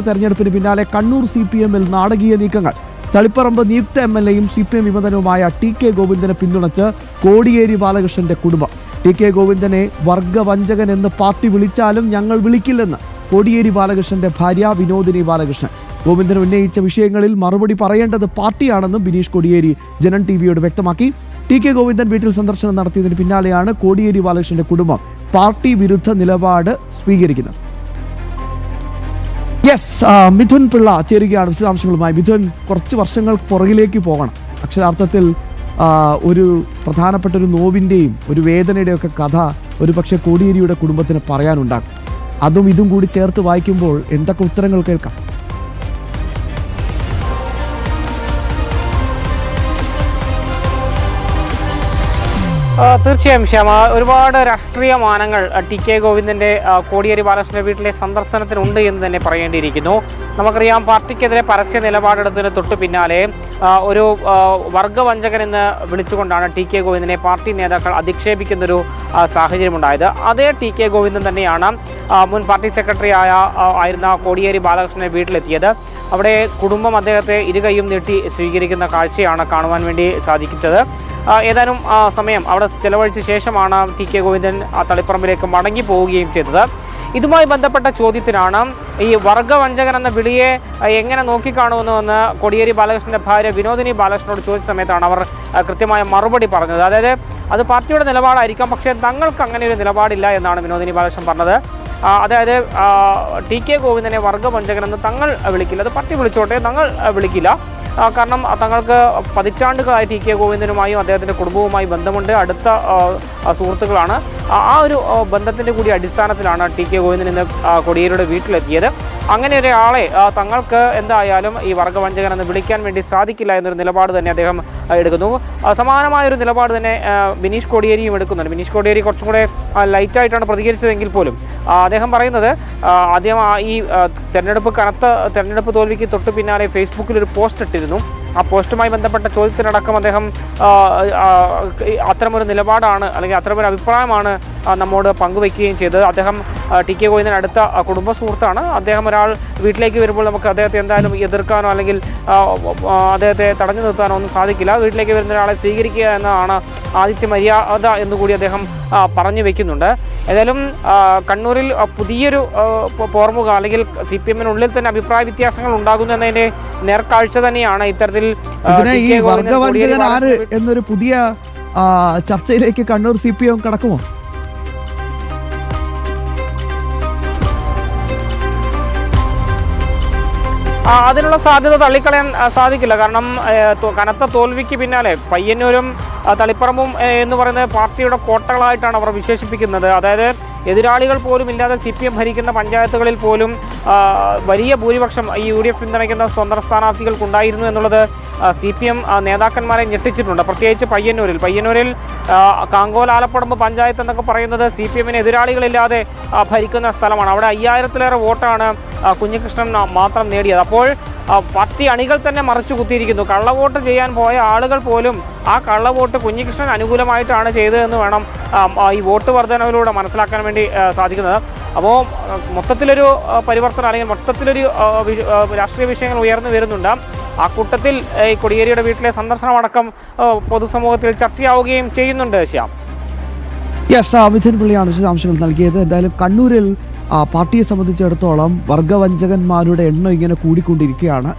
തെരഞ്ഞെടുപ്പിന് പിന്നാലെ കണ്ണൂർ CPM-ൽ നാടകീയ നീക്കങ്ങൾ. തളിപ്പറമ്പ് നിയുക്ത MLA-യും CPM വിമതനുമായ TK ഗോവിന്ദനെ പിന്തുണച്ച് കോടിയേരി ബാലകൃഷ്ണന്റെ കുടുംബം. TK ഗോവിന്ദനെ വർഗവഞ്ചകൻ എന്ന് പാർട്ടി വിളിച്ചാലും ഞങ്ങൾ വിളിക്കില്ലെന്ന് കോടിയേരി ബാലകൃഷ്ണന്റെ ഭാര്യ വിനോദിനി ബാലകൃഷ്ണൻ. ഗോവിന്ദൻ ഉന്നയിച്ച വിഷയങ്ങളിൽ മറുപടി പറയേണ്ടത് പാർട്ടിയാണെന്നും ബിനീഷ് കോടിയേരി ജനൻ TVയോട് വ്യക്തമാക്കി. TK ഗോവിന്ദൻ വീട്ടിൽ സന്ദർശനം നടത്തിയതിന് പിന്നാലെയാണ് കോടിയേരി ബാലകൃഷ്ണന്റെ കുടുംബം പാർട്ടി വിരുദ്ധ നിലപാട് സ്വീകരിക്കുന്നത്. മിഥുൻ പിള്ള ചേരുകയാണ് വിശദാംശങ്ങളുമായി. മിഥുൻ, കുറച്ച് വർഷങ്ങൾ പുറകിലേക്ക് പോകണം. അക്ഷരാർത്ഥത്തിൽ ഒരു പ്രധാനപ്പെട്ട ഒരു നോവിൻ്റെയും ഒരു വേദനയുടെയും ഒക്കെ കഥ ഒരു പക്ഷേ കോടിയേരിയുടെ കുടുംബത്തിന് പറയാനുണ്ടാകും. അതും ഇതും കൂടി ചേർത്ത് വായിക്കുമ്പോൾ എന്തൊക്കെ ഉത്തരങ്ങൾ കേൾക്കാം? തീർച്ചയായും ശ്യാമ, ഒരുപാട് രാഷ്ട്രീയ മാനങ്ങൾ TK ഗോവിന്ദന്റെ കോടിയേരി ബാലകൃഷ്ണന്റെ വീട്ടിലെ സന്ദർശനത്തിനുണ്ട് എന്ന് തന്നെ പറയേണ്ടിയിരിക്കുന്നു. നമുക്കറിയാം, പാർട്ടിക്കെതിരെ പരസ്യ നിലപാടെടുത്തതിന് തൊട്ട് പിന്നാലെ ഒരു വർഗവഞ്ചകൻ എന്ന് വിളിച്ചുകൊണ്ടാണ് TK ഗോവിന്ദനെ പാർട്ടി നേതാക്കൾ അധിക്ഷേപിക്കുന്നൊരു സാഹചര്യമുണ്ടായത്. അതേ TK ഗോവിന്ദൻ തന്നെയാണ് മുൻ പാർട്ടി സെക്രട്ടറി ആയിരുന്ന കോടിയേരി ബാലകൃഷ്ണന്റെ വീട്ടിലെത്തിയത്. അവിടെ കുടുംബം അദ്ദേഹത്തെ ഇരുകൈയും നീട്ടി സ്വീകരിക്കുന്ന കാഴ്ചയാണ് കാണുവാൻ വേണ്ടി സാധിക്കുന്നത്. ഏതാനും സമയം അവിടെ ചെലവഴിച്ച ശേഷമാണ് TK ഗോവിന്ദൻ തളിപ്പറമ്പിലേക്ക് മടങ്ങി പോവുകയും ചെയ്തത്. ഇതുമായി ബന്ധപ്പെട്ട ചോദ്യത്തിനാണ് ഈ വർഗവഞ്ചകൻ എന്ന വിളിയെ എങ്ങനെ നോക്കിക്കാണുന്നുവെന്ന് കോടിയേരി ബാലകൃഷ്ണന്റെ ഭാര്യ വിനോദിനി ബാലകൃഷ്ണനോട് ചോദിച്ച സമയത്താണ് അവർ കൃത്യമായ മറുപടി പറഞ്ഞത്. അതായത് അത് പാർട്ടിയുടെ നിലപാടായിരിക്കാം, പക്ഷേ തങ്ങൾക്ക് അങ്ങനെ ഒരു നിലപാടില്ല എന്നാണ് വിനോദിനി ബാലകൃഷ്ണൻ പറഞ്ഞത്. അതായത് TK ഗോവിന്ദനെ വർഗവഞ്ചകൻ എന്ന് തങ്ങൾ വിളിക്കില്ല, അത് പാർട്ടി വിളിച്ചോട്ടെ, തങ്ങൾ വിളിക്കില്ല. കാരണം തങ്ങൾക്ക് പതിറ്റാണ്ടുകളായി TK ഗോവിന്ദനുമായും അദ്ദേഹത്തിൻ്റെ കുടുംബവുമായി ബന്ധമുണ്ട്, അടുത്ത സുഹൃത്തുക്കളാണ്. ആ ഒരു ബന്ധത്തിൻ്റെ കൂടി അടിസ്ഥാനത്തിലാണ് TK ഗോവിന്ദൻ ഇന്ന് കോടിയേരിയുടെ വീട്ടിലെത്തിയത്. അങ്ങനെ ഒരാളെ തങ്ങൾക്ക് എന്തായാലും ഈ വർഗവഞ്ചകൻ എന്ന് വിളിക്കാൻ വേണ്ടി സാധിക്കില്ല എന്നൊരു നിലപാട് തന്നെ അദ്ദേഹം എടുക്കുന്നു. സമാനമായൊരു നിലപാട് തന്നെ ബിനീഷ് കോടിയേരിയും എടുക്കുന്നുണ്ട്. ബിനീഷ് കോടിയേരി കുറച്ചും കൂടെ ലൈറ്റായിട്ടാണ് പ്രതികരിച്ചതെങ്കിൽ പോലും അദ്ദേഹം പറയുന്നത്, ആദ്യം ഈ കനത്ത തെരഞ്ഞെടുപ്പ് തോൽവിക്ക് തൊട്ട് പിന്നാലെ ഫേസ്ബുക്കിൽ ഒരു പോസ്റ്റ് ഇട്ടിരുന്നു. ആ പോസ്റ്റുമായി ബന്ധപ്പെട്ട ചോദ്യത്തിനടക്കം അദ്ദേഹം അത്തരമൊരു നിലപാടാണ് അല്ലെങ്കിൽ അത്തരമൊരു അഭിപ്രായമാണ് നമ്മോട് പങ്കുവയ്ക്കുകയും ചെയ്തത്. അദ്ദേഹം TK ഗോവിന്ദൻ അടുത്ത കുടുംബ സുഹൃത്താണ്. അദ്ദേഹം ഒരാൾ വീട്ടിലേക്ക് വരുമ്പോൾ നമുക്ക് അദ്ദേഹത്തെ എന്തായാലും എതിർക്കാനോ അല്ലെങ്കിൽ അദ്ദേഹത്തെ തടഞ്ഞു നിർത്താനോ ഒന്നും സാധിക്കില്ല. വീട്ടിലേക്ക് വരുന്ന ഒരാളെ സ്വീകരിക്കുക എന്നതാണ് ആദിത്യ മര്യാദ എന്നുകൂടി അദ്ദേഹം പറഞ്ഞു വെക്കുന്നുണ്ട്. ഏതായാലും കണ്ണൂരിൽ പുതിയൊരു പോർമുഖ അല്ലെങ്കിൽ CPM-നുള്ളിൽ തന്നെ അഭിപ്രായ വ്യത്യാസങ്ങൾ ഉണ്ടാകുന്നു എന്നതിന്റെ നേർക്കാഴ്ച തന്നെയാണ് ഇത്തരത്തിൽ വർഗവഞ്ചകൻ ആര് എന്നൊരു പുതിയ ചർച്ചയിലേക്ക് കണ്ണൂർ CPM കടക്കുമോ? അതിനുള്ള സാധ്യത തള്ളിക്കളയാൻ സാധിക്കില്ല. കാരണം കനത്ത തോൽവിക്ക് പിന്നാലെ പയ്യന്നൂരും തളിപ്പറമ്പും എന്ന് പറയുന്നത് പാർട്ടിയുടെ കോട്ടകളായിട്ടാണ് അവർ വിശേഷിപ്പിക്കുന്നത്. അതായത് എതിരാളികൾ പോലും ഇല്ലാതെ CPM ഭരിക്കുന്ന പഞ്ചായത്തുകളിൽ പോലും വലിയ ഭൂരിപക്ഷം ഈ UDF പിന്തുണയ്ക്കുന്ന സ്വതന്ത്ര സ്ഥാനാർത്ഥികൾക്കുണ്ടായിരുന്നു എന്നുള്ളത് CPM നേതാക്കന്മാരെ ഞെട്ടിച്ചിട്ടുണ്ട്. പ്രത്യേകിച്ച് പയ്യന്നൂരിൽ കാങ്കോൽ ആലപ്പടമ്പ് പഞ്ചായത്ത് എന്നൊക്കെ പറയുന്നത് CPM-ന് എതിരാളികളില്ലാതെ ഭരിക്കുന്ന സ്ഥലമാണ്. അവിടെ 5000-ലേറെ വോട്ടാണ് കുഞ്ഞികൃഷ്ണൻ മാത്രം നേടിയത്. അപ്പോൾ പാർട്ടി അണികൾ തന്നെ മറിച്ചു കുത്തിയിരിക്കുന്നു. കള്ളവോട്ട് ചെയ്യാൻ പോയ ആളുകൾ പോലും ആ കള്ളവോട്ട് കുഞ്ഞികൃഷ്ണൻ അനുകൂലമായിട്ടാണ് ചെയ്തതെന്ന് വേണം ഈ വോട്ട് വർധനവിലൂടെ മനസ്സിലാക്കാൻ വേണ്ടി സാധിക്കുന്നത്. അപ്പോൾ മൊത്തത്തിലൊരു പരിവർത്തനം അല്ലെങ്കിൽ മൊത്തത്തിലൊരു രാഷ്ട്രീയ വിഷയങ്ങൾ ഉയർന്നു വരുന്നുണ്ട്. ആ കൂട്ടത്തിൽ ഈ കോടിയേരിയുടെ വീട്ടിലെ സന്ദർശനമടക്കം പൊതുസമൂഹത്തിൽ ചർച്ചയാവുകയും ചെയ്യുന്നുണ്ട്. ശ്യാം, മിഥുൻ പിള്ളയാണ് വിശദാംശങ്ങൾ നൽകിയത്. എന്തായാലും കണ്ണൂരിൽ പാർട്ടിയെ സംബന്ധിച്ചിടത്തോളം വർഗവഞ്ചകന്മാരുടെ എണ്ണം ഇങ്ങനെ കൂടിക്കൊണ്ടിരിക്കുകയാണ്.